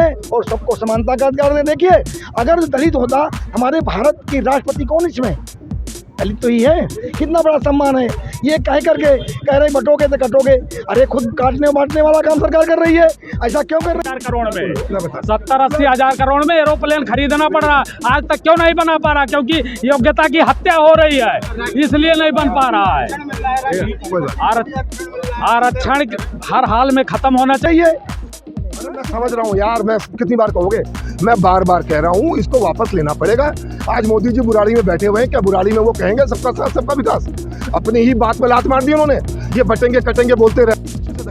लें और सबको समानता का अधिकार दें। देखिए, अगर दलित होता हमारे भारत की राष्ट्रपति कौन इसमें? दलित तो ही है। कितना बड़ा सम्मान है। ये कह रहे बटोगे तो कटोगे। अरे खुद काटने बांटने वाला काम सरकार कर रही है। ऐसा क्यों कर रही है? 70 करोड़ में 70-80 हजार करोड़ में एरोप्लेन खरीदना पड़ रहा। आज तक क्यों नहीं बना पा रहा? क्योंकि योग्यता की हत्या हो रही है, इसलिए नहीं बन पा रहा है। आरक्षण हर हाल में खत्म होना चाहिए। मैं समझ रहा हूँ यार, मैं कितनी बार कहोगे, मैं बार बार कह रहा हूँ इसको वापस लेना पड़ेगा। आज मोदी जी बुराड़ी में बैठे हुए हैं, क्या बुराड़ी में वो कहेंगे सबका साथ सबका विकास? अपनी ही बात में लात मार दी उन्होंने। ये बटेंगे कटेंगे बोलते रहे।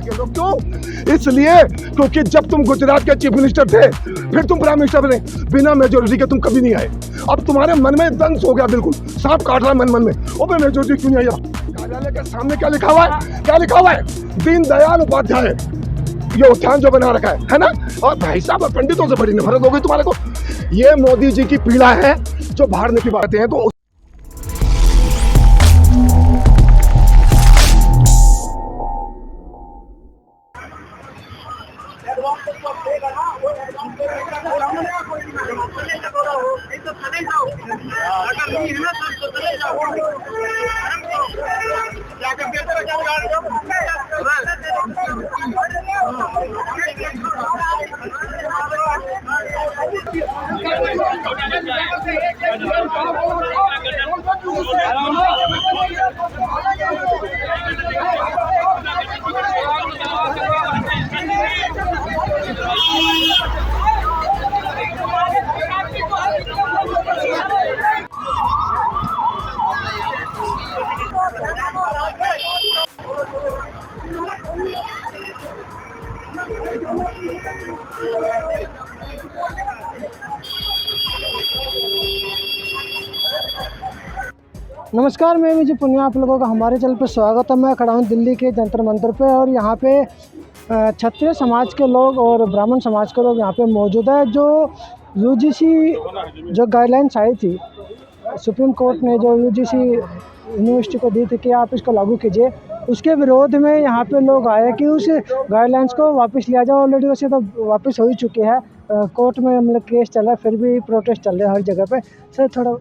क्यों? इसलिए क्योंकि जब तुम गुजरात के चीफ मिनिस्टर थे, फिर तुम प्राइम मिनिस्टर बने, बिना मेजोरिटी के तुम कभी नहीं आए। अब तुम्हारे मन में दंश हो गया, बिल्कुल सांप काट रहा है मन में। ओ भाई मेजोरिटी क्यों नहीं आई? कार्यालय के सामने क्या लिखा हुआ है? क्या लिखा हुआ है? दीनदयाल उपाध्याय ये उद्यान जो बना रखा है ना। और भाई साहब, पंडितों से बड़ी नफरत हो गई तुम्हारे को। ये मोदी जी की पीड़ा है जो बाहर निकल पाते हैं। तो नमस्कार, मैं विजय पुनिया, आप लोगों का हमारे चैनल पर स्वागत है। मैं खड़ा हूँ दिल्ली के जंतर मंतर पे और यहाँ पे क्षत्रिय समाज के लोग और ब्राह्मण समाज के लोग यहाँ पे मौजूद है। जो यूजीसी जो गाइडलाइंस आई थी, सुप्रीम कोर्ट ने जो यूजीसी यूनिवर्सिटी को दी थी कि आप इसको लागू कीजिए, उसके विरोध में यहाँ पे लोग आए कि उस गाइडलाइंस को वापस लिया जाए। ऑलरेडी वैसे तो वापस हो ही चुके हैं, कोर्ट में मतलब केस चल रहा है, फिर भी प्रोटेस्ट चल रहे हैं हर जगह पे। सर थोड़ा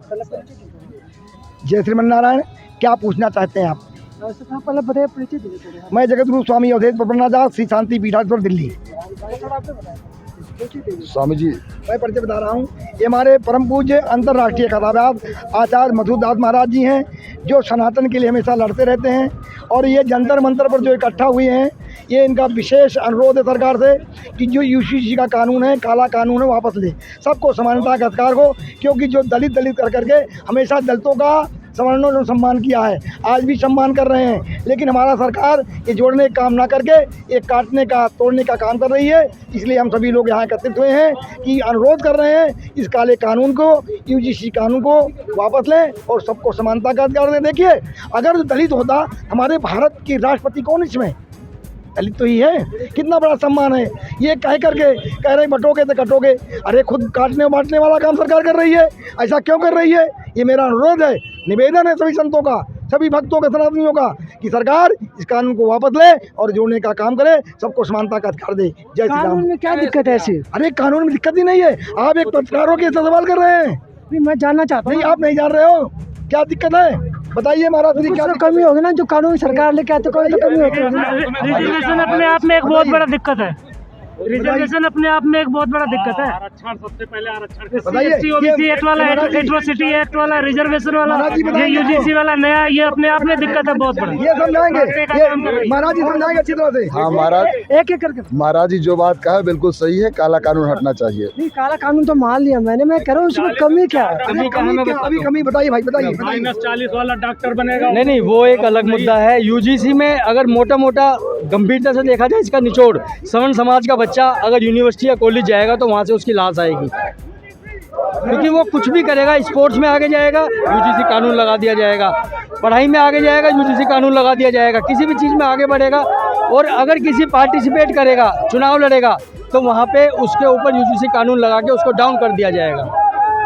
जय श्रीमन नारायण, क्या पूछना चाहते हैं आप? पहले बताइए परिचय दीजिए। मैं जगत गुरु स्वामी अवधेश प्रपन्नादास, श्री शांति पीठाधीश्वर, दिल्ली। स्वामी जी, मैं परिचय बता रहा हूँ। ये हमारे परम पूज्य अंतर्राष्ट्रीय कथाव्यास आचार्य मधुदास महाराज जी हैं, जो सनातन के लिए हमेशा लड़ते रहते हैं। और ये जंतर मंतर पर जो इकट्ठा हुए हैं, ये इनका विशेष अनुरोध है सरकार से कि जो यूजीसी का कानून है, काला कानून है, वापस ले। सबको समानता का अधिकार हो, क्योंकि जो दलित कर करके हमेशा दलितों का सवर्णों ने सम्मान किया है, आज भी सम्मान कर रहे हैं। लेकिन हमारा सरकार ये जोड़ने का काम ना करके ये काटने का, तोड़ने का काम कर रही है। इसलिए हम सभी लोग यहाँ एकत्रित हुए हैं कि अनुरोध कर रहे हैं इस काले कानून को, यूजीसी कानून को वापस लें और सबको समानता का अधिकार दें। देखिए, अगर दलित होता हमारे भारत की राष्ट्रपति कौन इसमें? दलित तो ही है। कितना बड़ा सम्मान है। ये कह रहे बटोगे तो कटोगे। अरे खुद काटने बांटने वाला काम सरकार कर रही है। ऐसा क्यों कर रही है? ये मेरा अनुरोध है, निवेदन है सभी संतों का, सभी भक्तों के, सनातनियों का, कि सरकार इस कानून को वापस ले और जोड़ने का काम करे, सबको समानता का अधिकार दे। जय श्री राम। कानून में क्या दिक्कत है ऐसी? अरे कानून में दिक्कत ही नहीं है। आप एक पत्रकारों के सवाल कर रहे हैं। मैं जानना चाहता हूँ। नहीं, आप नहीं जान रहे हो क्या दिक्कत है, बताइए महाराज जी। क्या कमी होगी ना, जो कानून सरकार लेके आते कोई तो कमी होती है। रिजर्वेशन अपने आप में एक बहुत बड़ा दिक्कत है। रिजर्वेशन अपने आप में एक बहुत बड़ा दिक्कत है। आरक्षण सबसे पहले आरक्षण ओबीसी एक्ट वाला, एट्रोसिटी एक्ट वाला, रिजर्वेशन वाला, ये यूजीसी वाला नया, ये अपने आप में दिक्कत है बहुत बड़ा। ये समझाएंगे महाराज जी, समझाएंगे अच्छी तरह से। हाँ महाराज, एक एक करके। महाराज जी जो बात कहा है बिल्कुल सही है, काला कानून हटना चाहिए। नहीं, काला कानून तो मान लिया मैंने, मैं कह रहा हूँ उसमें कमी क्या है? कमी बताइए भाई, बताइए। -40 वाला डॉक्टर बनेगा। नहीं, वो एक अलग मुद्दा है। यूजीसी में अगर मोटा मोटा गंभीरता से देखा जाए, इसका निचोड़ सवर्ण समाज का बच्चा अगर यूनिवर्सिटी या कॉलेज जाएगा तो वहाँ से उसकी लाश आएगी, क्योंकि वो कुछ भी करेगा। स्पोर्ट्स में आगे जाएगा, यूजीसी कानून लगा दिया जाएगा। पढ़ाई में आगे जाएगा, यूजीसी कानून लगा दिया जाएगा। किसी भी चीज़ में आगे बढ़ेगा और अगर किसी पार्टिसिपेट करेगा, चुनाव लड़ेगा, तो वहाँ पे उसके ऊपर यूजीसी कानून लगा के उसको डाउन कर दिया जाएगा।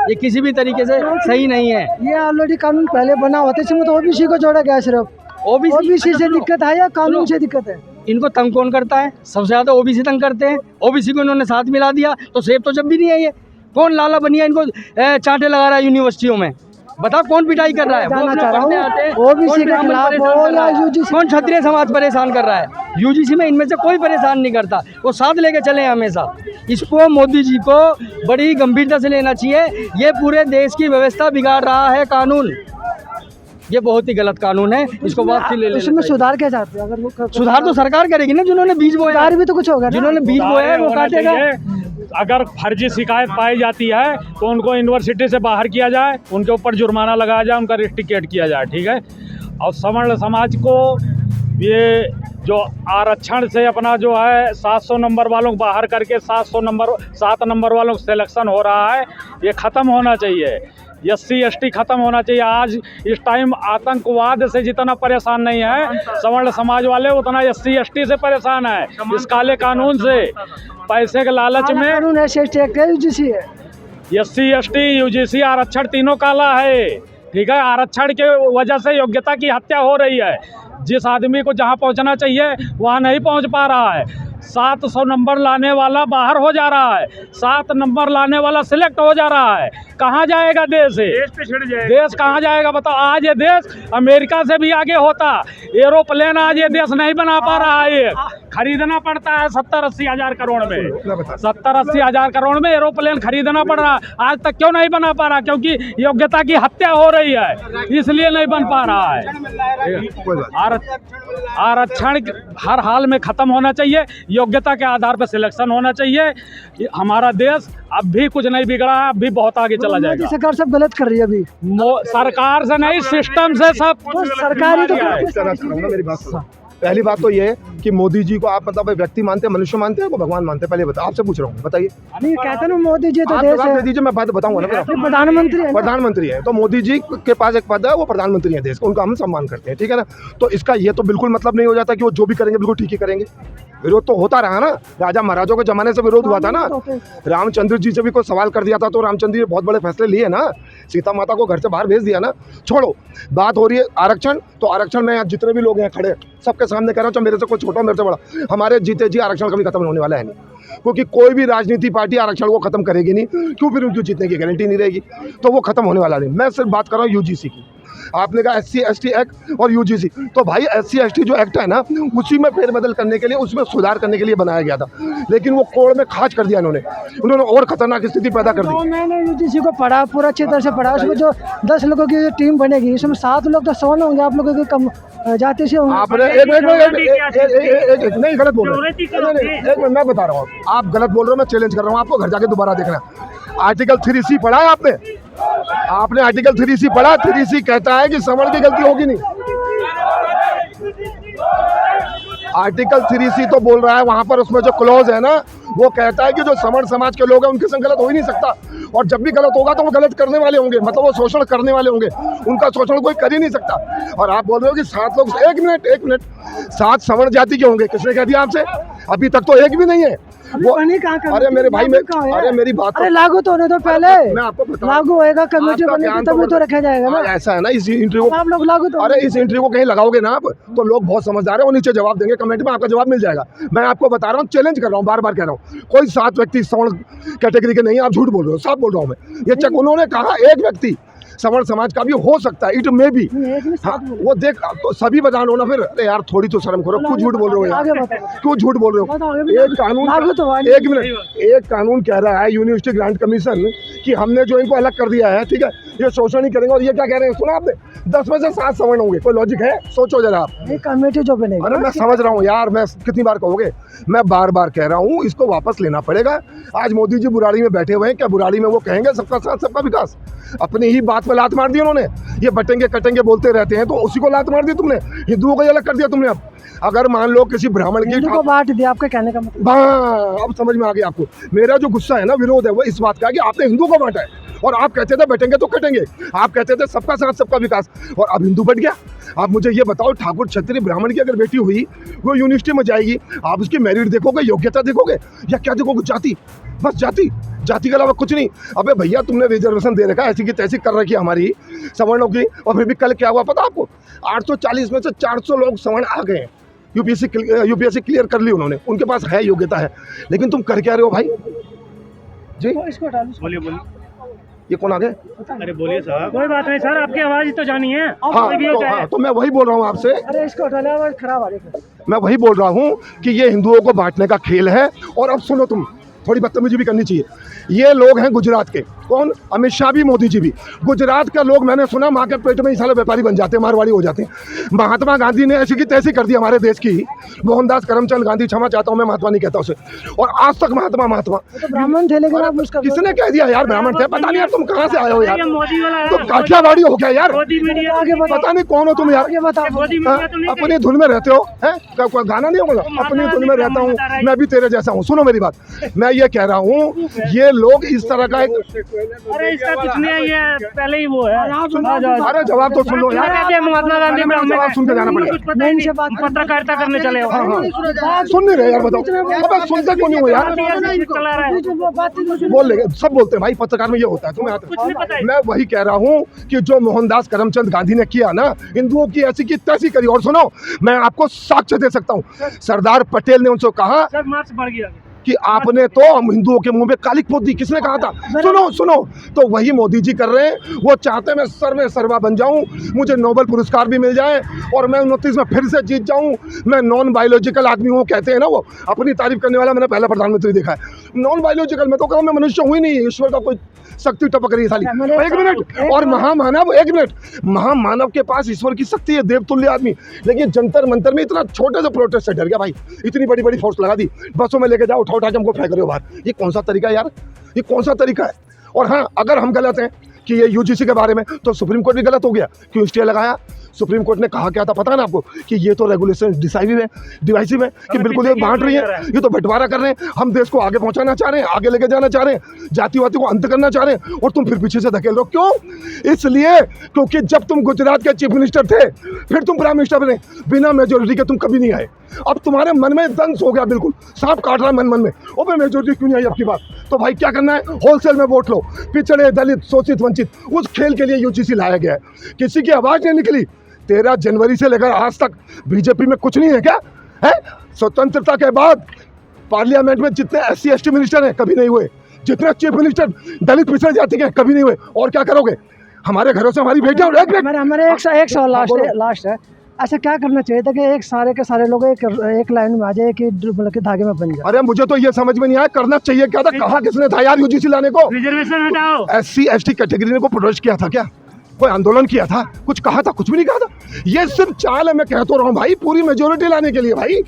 ये किसी भी तरीके से सही नहीं है। ये ऑलरेडी कानून पहले बना होता है, इसमें तो ओबीसी को जोड़ा गया। सिर्फ ओबीसी से दिक्कत है या कानून से दिक्कत है? इनको तंग कौन करता है? सबसे ज़्यादा ओबीसी तंग करते हैं। ओबीसी को इन्होंने साथ मिला दिया तो सेब तो जब भी नहीं है। ये कौन लाला बनिया इनको चांटे लगा रहा है यूनिवर्सिटियों में? बताओ कौन पिटाई कर रहा है? जानना वो चाह रहा पढ़ने हूँ, आते हैं, ओबीसी कौन के ब्राह्मण खिलाफ परेशान हो कर रहा या है? यूजीसी? कौन क्षत्रिय समाज परेशान कर रहा है? यूजीसी में इनमें से कोई परेशान नहीं करता, वो साथ लेके चले हैं हमेशा। इसको मोदी जी को बड़ी गंभीरता से लेना चाहिए। ये पूरे देश की व्यवस्था बिगाड़ रहा है कानून, ये बहुत ही गलत कानून है, इसको वापसी ले लेना इसमें चाहिए। सुधार क्या चाहते हैं? अगर वो सुधार तो सरकार करेगी ना, जिन्होंने बीज बोया। सुधार भी तो कुछ होगा ना। जिन्होंने बीज बोया है वो होना काटेगा। चाहिए। अगर फर्जी शिकायत पाई जाती है तो उनको यूनिवर्सिटी से बाहर किया जाए, उनके ऊपर जुर्माना लगाया जाए, उनका रिस्ट्रिकेट किया जाए, ठीक है। और सवर्ण समाज को ये जो आरक्षण से अपना जो है 700 नंबर वालों को बाहर करके 7 नंबर वालों को सिलेक्शन हो रहा है, ये ख़त्म होना चाहिए। SC ST ख़त्म होना चाहिए। आज इस टाइम आतंकवाद से जितना परेशान नहीं है सवर्ण समाज वाले, उतना SC ST से परेशान है इस काले कानून से। पैसे के लालच में कानून है, यूजीसी है। SC ST UGC आरक्षण तीनों काला है, ठीक है। आरक्षण के वजह से योग्यता की हत्या हो रही है। जिस आदमी को जहां पहुंचना चाहिए वहां नहीं पहुंच पा रहा है। 700 नंबर लाने वाला बाहर हो जा रहा है, 7 नंबर लाने वाला सिलेक्ट हो जा रहा है। कहाँ जाएगा देश? देश पे छिड़ जाएगा। देश कहाँ जाएगा बताओ? आज ये देश अमेरिका से भी आगे होता। एरोप्लेन आज ये देश नहीं बना पा रहा है, खरीदना पड़ता है 70-80 हज़ार करोड़ में। 70-80 हज़ार करोड़ में एरोप्लेन खरीदना पड़ रहा है। आज तक क्यों नहीं बना पा रहा? क्योंकि योग्यता की हत्या हो रही है, इसलिए नहीं बन पा रहा है। आरक्षण हर हाल में ख़त्म होना चाहिए, योग्यता के आधार पर सिलेक्शन होना चाहिए। हमारा देश अब भी कुछ नहीं बिगड़ा है, अब भी बहुत आगे चला जाएगा। मोदी सरकार सब गलत कर रही है अभी। सरकार से नहीं, सिस्टम से सब तो सरकारी तो मेरी बात सुनो। पहली बात तो ये है कि मोदी जी को आप मतलब व्यक्ति मानते हैं, मनुष्य मानते हैं, वो भगवान मानते हैं? पहले बता, आपसे पूछ रहा हूँ, बताइए। नहीं कहते ना मोदी जी तो आप देश जवाब है, दे दीजिए, मैं बात बताऊंगा ना। प्रधानमंत्री है ना। प्रधानमंत्री है तो मोदी जी के पास एक पद है, वो प्रधानमंत्री है देश का, उनका हम सम्मान करते हैं, ठीक है ना। तो इसका ये तो बिल्कुल मतलब नहीं हो जाता कि वो जो भी करेंगे बिल्कुल ठीक ही करेंगे। विरोध तो होता रहा ना, राजा महाराजों के जमाने से विरोध हुआ था ना। रामचंद्र जी से भी कोई सवाल कर दिया था तो रामचंद्र जी ने बहुत बड़े फैसले लिए ना, सीता माता को घर से बाहर भेज दिया ना। छोड़ो, बात हो रही है आरक्षण, तो आरक्षण में यहाँ जितने भी लोग हैं खड़े, सबके सामने कह रहा हूँ, चाहे मेरे से कोई छोटा मेरे से बड़ा, हमारे जीते जी आरक्षण कभी खत्म होने वाला है नहीं। क्योंकि कोई भी राजनीति पार्टी आरक्षण को खत्म करेगी नहीं, क्यों? फिर उनकी जीतने की गारंटी नहीं रहेगी, तो वो खत्म होने वाला नहीं। मैं सिर्फ बात कर रहा हूँ यूजीसी की। आपने कहा SC ST एक्ट और यूजीसी, तो भाई SC ST जो एक्ट है ना, उसी में फेरबदल करने के लिए, उसमें सुधार करने के लिए बनाया गया था, लेकिन वो कोड़ में खाच कर दिया उन्होंने और खतरनाक स्थिति पैदा कर दी। तो मैंने यूजीसी को पढ़ा, पूरा अच्छी तरह से पढ़ा। उसमें जो 10 लोगों की जो टीम बनेगी, उसमें 7 लोग तो सवर्ण होंगे, आप लोगों के कम जाति से होंगे। आपने एक नहीं गलत बोल रहे हैं, मैं बता रहा हूँ, आप गलत बोल रहे हो, मैं चैलेंज कर रहा हूँ आपको, घर जाके दोबारा देखना। आर्टिकल 3C पढ़ा है आपने आर्टिकल 3C पढ़ा? 3C कहता है कि सवर्ण की गलती होगी नहीं। आर्टिकल 3C तो बोल रहा है वहां पर, उसमें जो क्लॉज है ना, वो कहता है कि जो सवर्ण समाज के लोग हैं उनके संग गलत हो ही नहीं सकता, और जब भी गलत होगा तो वो गलत करने वाले होंगे, मतलब वो शोषण करने वाले होंगे, उनका शोषण कोई कर ही नहीं सकता। और आप बोल रहे हो कि 7 लोग, एक मिनट 7 सवर्ण जाति के होंगे, किसने कह दिया आपसे? अभी तक तो एक भी नहीं है वो। अरे मेरे भाई में, अरे मेरी बात, अरे लागू तो होने दो पहले, मैं आपको बता, लागू होएगा, कमेटी बनेगी तभी तो रखा जाएगा ना। ऐसा है ना, इस इंटरव्यू आप लोग लागू तो, अरे इस इंटरव्यू को कहीं लगाओगे ना आप, तो लोग बहुत समझदार है, वो नीचे जवाब देंगे, कमेंट में आपका जवाब मिल जाएगा। मैं आपको बता रहा हूँ, चैलेंज कर रहा हूँ, बार बार कह रहा हूँ, कोई 7 व्यक्ति सवर्ण कैटेगरी के नहीं, आप झूठ बोल रहे हो, साफ बोल रहा हूँ मैं। ये चेक, उन्होंने कहा एक व्यक्ति सवर्ण समाज का भी हो सकता है, इट मे बी। हाँ, वो देख, तो सभी बता लो ना फिर। अरे यार थोड़ी तो शर्म करो, क्यों झूठ बोल रहे हो यार, क्यों झूठ बोल रहे हो? एक कानून, एक मिनट, एक कानून कह रहा है यूनिवर्सिटी ग्रांट कमीशन कि हमने जो इनको अलग कर दिया है, ठीक है, ये शोषण नहीं करेंगे, और ये क्या कह रहे हैं सुना आपने? 10 में से 7 सवर्ण होंगे, कोई लॉजिक है? सोचो जरा आप। कमेटी जो बनेगी। अरे मैं समझ रहा हूँ यार, मैं कितनी बार कहोगे, मैं बार बार कह रहा हूँ, इसको वापस लेना पड़ेगा। आज मोदी जी बुराड़ी में बैठे हुए हैं, क्या बुराड़ी में वो कहेंगे सबका साथ सबका विकास? अपनी ही बात में लात मार दी उन्होंने। ये बटेंगे कटेंगे बोलते रहते हैं, तो उसी को लात मार दी तुमने, हिंदुओं को अलग कर दिया तुमने। अब अगर मान लो किसी ब्राह्मण की को बांट दिया, आपका कहने का मतलब? हाँ, अब समझ में आ गया आपको। मेरा जो गुस्सा है ना, विरोध है, वो इस बात का है कि आपने हिंदू को बांटा है, और आप कहते थे बटेंगे तो कटेंगे, आप कहते थे सबका साथ सबका विकास, और अब हिंदू बट गया। आप मुझे ये बताओ, ठाकुर क्षत्रिय ब्राह्मण की अगर बेटी हुई, वो यूनिवर्सिटी में जाएगी, आप उसकी मेरिट देखोगे, योग्यता देखोगे, या क्या देखोगे? जाति, बस जाति, जाति के अलावा कुछ नहीं। अबे भैया, तुमने रिजर्वेशन दे रखा है, ऐसी की तैसी कर रखी है हमारी सवर्णों की, और फिर भी कल क्या हुआ पता आपको? 840 में से 400 लोग सवर्ण आ गए, यूपीएससी क्लियर कर ली उन्होंने, उनके पास है योग्यता है, लेकिन तुम कर क्या रहे हो भाई जी? इसको डालो। बोलिए बोलिए। ये कौन आ गए? अरे बोलिए साहब। कोई बात नहीं सर, आपकी आवाज़ तो जानी है। हाँ, तो मैं वही बोल रहा हूँ आपसे, अरे इसको हटा ले, आवाज़ खराब आ रही है। मैं वही बोल रहा हूँ कि ये हिंदुओं को बांटने का खेल है। और अब सुनो, तुम थोड़ी बदतमीजी भी करनी चाहिए। ये लोग हैं गुजरात के, कौन? अमित शाह भी, मोदी जी भी। गुजरात का लोग, मैंने सुना माँ के पेट में ही साले व्यापारी बन जाते हैं, मारवाड़ी हो जाते हैं। महात्मा गांधी ने ऐसी की तैसी कर दी हमारे देश की। मोहनदास करमचंद गांधी, क्षमा चाहता हूँ मैं महात्मा नहीं कहता उसे, और आज तक महात्मा तो ब्राह्मण थे, लेकिन आप उसका किसने कह दिया यार ब्राह्मण थे? पता नहीं यार तुम कहाँ से आए हो यार, मोदी वाला तुम काठियावाड़ी हो क्या यार? मोदी मीडिया आगे बताओ, पता नहीं कौन हो तुम यार, आगे बताओ। मोदी हाँ, मीडिया तो नहीं अपनी धुन में रहते हो हैं? कोई गाना नहीं होगा, अपनी धुन में रहता हूँ मैं भी तेरे जैसा हूँ। सुनो मेरी बात, मैं ये कह रहा हूँ ये लोग इस तरह का एक, अरे इसका कुछ नहीं है, ये पहले ही वो है। अरे जवाब तो सुन लो यार, महात्मा गांधी जवाब सुन के जाना पड़ेगा। कुछ पता ही नहीं, पत्रकारिता करने चले हो। हाँ हाँ, सुन नहीं रहे यार, बताओ अबे सुनते क्यों नहीं हो यार? चला रहा है। बोल लेंगे, सब बोलते हैं भाई, पत्रकार में ये होता है, तुम्हें आता कुछ नहीं पता है। है। मैं वही कह रहा हूँ कि जो मोहनदास करमचंद गांधी ने किया ना, हिंदुओं की ऐसी की तैसी करी। और सुनो, मैं आपको साक्ष्य दे सकता हूँ, सरदार पटेल ने उनसे कहा सर मार्क्स बढ़ गया कि आपने तो हम हिंदुओं के मुंह पे कालिक पोत दी। किसने कहा था? सुनो सुनो, तो वही मोदी जी कर रहे हैं। वो चाहते मैं सर्वा बन जाऊं, मुझे नोबेल पुरस्कार भी मिल जाए और मैं 29 में फिर से जीत जाऊं। मैं नॉन बायोलॉजिकल आदमी हूँ, कहते हैं ना वो, अपनी तारीफ करने वाला मैंने पहला प्रधानमंत्री देखा है। नॉन बायोलॉजिकल, मैं तो कहूँ मैं मनुष्य हुई नहीं, ईश्वर का कोई शक्ति टपक रही है साली। एक मिनट, और महामानव, एक मिनट, महामानव के पास ईश्वर की शक्ति है, देवतुल्य आदमी, लेकिन जंतर मंतर में इतना छोटे से प्रोटेस्ट से डर गया भाई, इतनी बड़ी बड़ी फोर्स लगा दी, बसों में लेके जाओ, उठा के हमको फेंक रहे हो बाहर। ये कौन सा तरीका है यार? ये कौन सा तरीका है? और हाँ, अगर हम गलत हैं कि ये यूजीसी के बारे में, तो सुप्रीम कोर्ट भी गलत हो गया। क्यों स्टे लगाया? सुप्रीम कोर्ट ने कहा क्या था पता है ना आपको, कि ये तो रेगुलेशन डिवाइसिव है, कि बिल्कुल ये बांट रही है, ये तो बंटवारा कर रहे हैं, हम देश को आगे पहुंचाना चाह रहे हैं, आगे लेके जाना चाह रहे हैं, जातिवादी को अंत करना चाह रहे हैं, और तुम फिर पीछे से धकेल रहे हो। क्यों? इसलिए क्योंकि जब तुम गुजरात के चीफ मिनिस्टर थे, फिर तुम प्राइम मिनिस्टर बने, बिना मेजोरिटी के तुम कभी नहीं आए। अब तुम्हारे मन में दंश हो गया, बिल्कुल सांप काट रहा है मन में, और मैं मेजोरिटी क्यों नहीं आई आपकी बात? तो भाई क्या करना है? होलसेल में वोट लो, पिछड़े, दलित, शोषित, वंचित, उस खेल के लिए यूजीसी लाया गया है। किसी की आवाज नहीं निकली। 13 जनवरी से लेकर आज तक बीजेपी में कुछ नहीं है क्या? है? स्वतंत्रता के बाद पार्लियामेंट में जितने SC ST मिनिस्टर हैं कभी नहीं हुए, जितने चीफ मिनिस्टर दलित पिछड़ जाति के कभी नहीं हुए। और क्या करोगे? हमारे घरों से हमारी बेटियां, हमारे एक सवाल लास्ट है, ऐसा क्या करना चाहिए था कि एक सारे के सारे लोग एक लाइन में आ जाए, कि मतलब के धागे में बन जाए? अरे मुझे तो ये समझ में नहीं आया, करना चाहिए क्या था? कहा किसने था यार यूजीसी लाने को? रिजर्वेशन हटाओ। SC ST कैटेगरी को प्रोटेस्ट किया था क्या? कोई आंदोलन किया था? कुछ कहा था? कुछ भी नहीं कहा था। ये सिर्फ चाल है, मैं कह तो रहा हूँ भाई, पूरी मेजोरिटी लाने के लिए। भाई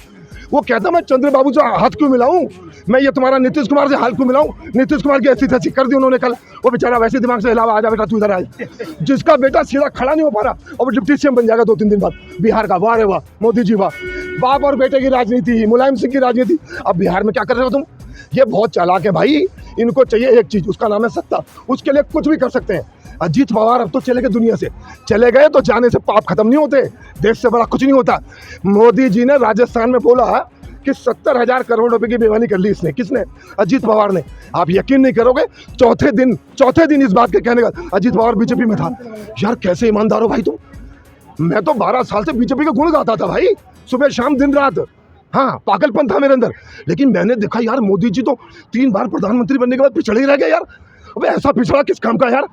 वो कहता मैं चंद्रबाबू से हाथ क्यों मिलाऊं, मैं ये तुम्हारा नीतीश कुमार से हाथ क्यों मिलाऊं? नीतीश कुमार की ऐसी तैसी कर दी उन्होंने कल, वो बेचारा वैसे दिमाग से हिलावा, आ जा बेटा तू इधर आ, जिसका बेटा सीधा खड़ा नहीं हो पा रहा, और वो डिप्टी CM बन जाएगा 2-3 दिन बाद बिहार का। वाह रे वाह मोदी जी वाह, बाप और बेटे की राजनीति, मुलायम सिंह की राजनीति। अब बिहार में क्या कर रहे हो तुम? ये बहुत चालाक है भाई, इनको चाहिए एक चीज, उसका नाम है सत्ता, उसके लिए कुछ भी कर सकते हैं। अजीत पवार अब तो चले गए दुनिया से, चले गए तो जाने से पाप खत्म नहीं होते, देश से बड़ा कुछ नहीं होता। मोदी जी ने राजस्थान में बोला कि 70,000 करोड़ रुपए की बेईमानी कर ली इसने। किसने? अजीत पवार ने। आप यकीन नहीं करोगे, चौथे दिन इस बात के कहने का अजीत पवार बीजेपी में था। यार कैसे ईमानदार हो भाई तुम। मैं तो 12 साल से बीजेपी का गुण गाता था भाई, सुबह शाम दिन रात। हाँ, पागलपन था मेरे अंदर, लेकिन मैंने देखा यार मोदी जी तो 3 बार प्रधानमंत्री बनने के बाद पिछड़े ही रह गए यार। अबे ऐसा पिछड़ा किस काम का यार?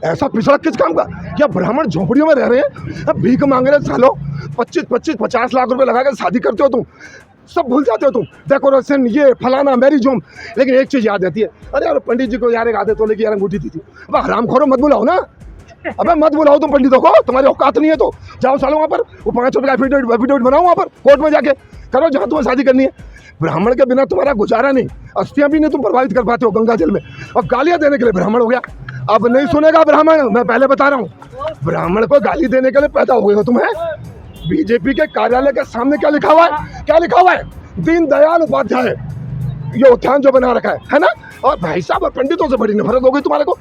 ऐसा पिछड़ा किस काम का? क्या ब्राह्मण झोपड़ियों में रह रहे हैं, अब भीख मांग रहे हैं सालों, 25-50 लाख रुपए लगा कर शादी करते हो तुम, सब भूल जाते हो तुम, डेकोरेशन, ये फलाना, मैरिज होम। लेकिन एक चीज याद रहती है, अरे यार पंडित जी को यार एक आधे तोले की यार अंगूठी दी थी। अब हरामखोरों मत बुलाओ ना, अबे मत बुलाओ तुम पंडितों को, तुम्हारी औकात नहीं है तो जाओ सालों वहाँ पर, वो 5 रुपये का एफिडेविट बनाओ वहाँ पर कोर्ट में जाके, करो जहाँ तुम्हें शादी करनी है। ब्राह्मण के बिना तुम्हारा गुजारा नहीं, अस्थियां भी नहीं तुम प्रभावित कर पाते हो गंगा जल में, और गालियां देने के लिए ब्राह्मण हो गया। अब नहीं सुनेगा ब्राह्मण, मैं पहले बता रहा हूँ, ब्राह्मण को गाली देने के लिए पैदा हो गए हो तुम। है बीजेपी के कार्यालय के सामने क्या लिखा हुआ है? क्या लिखा हुआ है? दीनदयाल उपाध्याय, ये उद्यान जो बना रखा है ना। और भाई साहब, और पंडितों से बड़ी नफरत हो गई तुम्हारे को।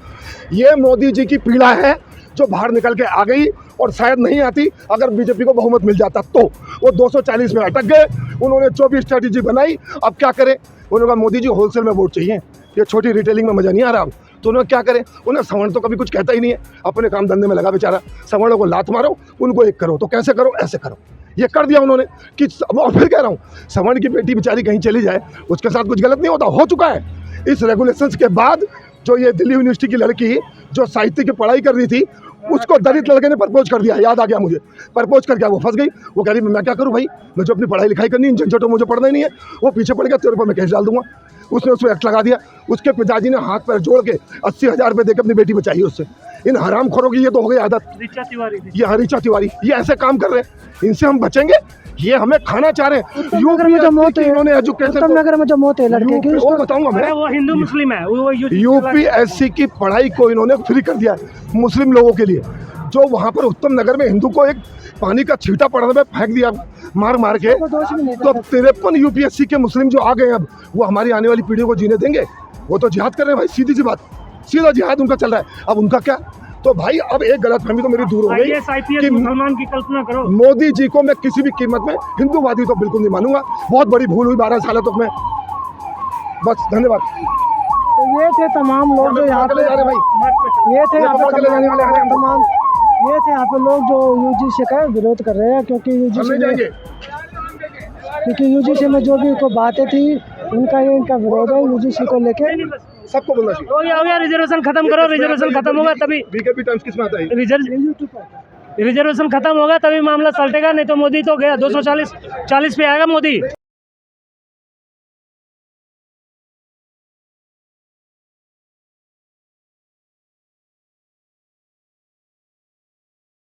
ये मोदी जी की पीड़ा है जो बाहर निकल के आ गई, और शायद नहीं आती अगर बीजेपी को बहुमत मिल जाता तो। वो 240 में अटक गए, उन्होंने 24 स्ट्रैटेजी बनाई। अब क्या करें? उन्होंने कहा मोदी जी होलसेल में वोट चाहिए, ये छोटी रिटेलिंग में मजा नहीं आ रहा। तो उन्होंने क्या करें? उन्हें सवर्ण तो कभी कुछ कहता ही नहीं है, अपने काम धंधे में लगा बेचारा। सवर्णों को लात मारो, उनको एक करो, तो कैसे करो? ऐसे करो। ये कर दिया उन्होंने कि और फिर कह रहा हूँ सवर्ण की बेटी बेचारी कहीं चली जाए उसके साथ कुछ गलत नहीं होता, हो चुका है। इस रेगुलेशंस के बाद जो ये दिल्ली यूनिवर्सिटी की लड़की जो साहित्य की पढ़ाई कर रही थी उसको दलित लड़के ने प्रपोज कर दिया, याद आ गया मुझे, प्रपोज कर गया, वो फंस गई। वो कह रही मैं क्या करूँ भाई, मुझे अपनी पढ़ाई लिखाई करनी, इन झंझटों मुझे पढ़ना ही नहीं है। वो पीछे पड़ गया, तेरे ऊपर मैं केस डाल दूंगा। उसने उसको एक्ट लगा दिया। उसके पिताजी ने हाथ पैर जोड़ के 80,000 रुपये देकर अपनी बेटी बचाई उससे। इन हरामखोरों की ये तो हो गई आदत। ऋचा तिवारी ये ऋचा तिवारी ये ऐसे काम कर रहे हैं, इनसे हम बचेंगे? ये हमें खाना चाह रहे हैं। नगर में जो मौत है, इन्होंने एजुकेशन, उत्तम नगर में जो मौत है लड़के की, वो बताऊंगा मैं। वो हिंदू मुस्लिम है, वो यूपीएससी की पढ़ाई को इन्होंने फ्री कर दिया है मुस्लिम लोगों के लिए। जो वहाँ पर उत्तम नगर में हिंदू को एक पानी का छींटा पड़ने में फेंक दिया मार मार के, तो 53 यूपीएससी के मुस्लिम जो आ गए अब वो हमारी आने वाली पीढ़ी को जीने देंगे? वो तो जिहाद कर रहे हैं भाई, सीधी सी बात, सीधा जिहाद उनका चल रहा है। अब उनका क्या? तो भाई अब एक गलतफहमी तो मेरी दूर हो गई कि मुसलमान की कल्पना करो। मोदी जी को मैं किसी भी कीमत में हिंदूवादी तो बिल्कुल नहीं मानूंगा। बहुत बड़ी भूल हुई 12 साल तक में। बस धन्यवाद। तो ये थे तमाम लोग जो यहाँ पे, ये थे यहाँ पे तमाम, ये थे यहाँ पे लोग जो यूजीसी का विरोध कर रहे हैं, क्योंकि यूजीसी में जो भी कोई बातें थी इनका विरोध है यूजीसी को लेके। सबको बोलना चाहिए। हो गया रिजर्वेशन खत्म करो, रिजर्वेशन खत्म होगा तभी बीकेपी टाइम्स किस में आता है? रिजर्वेशन खत्म होगा तभी मामला सलटेगा, नहीं तो मोदी तो गया 240 पे आएगा मोदी।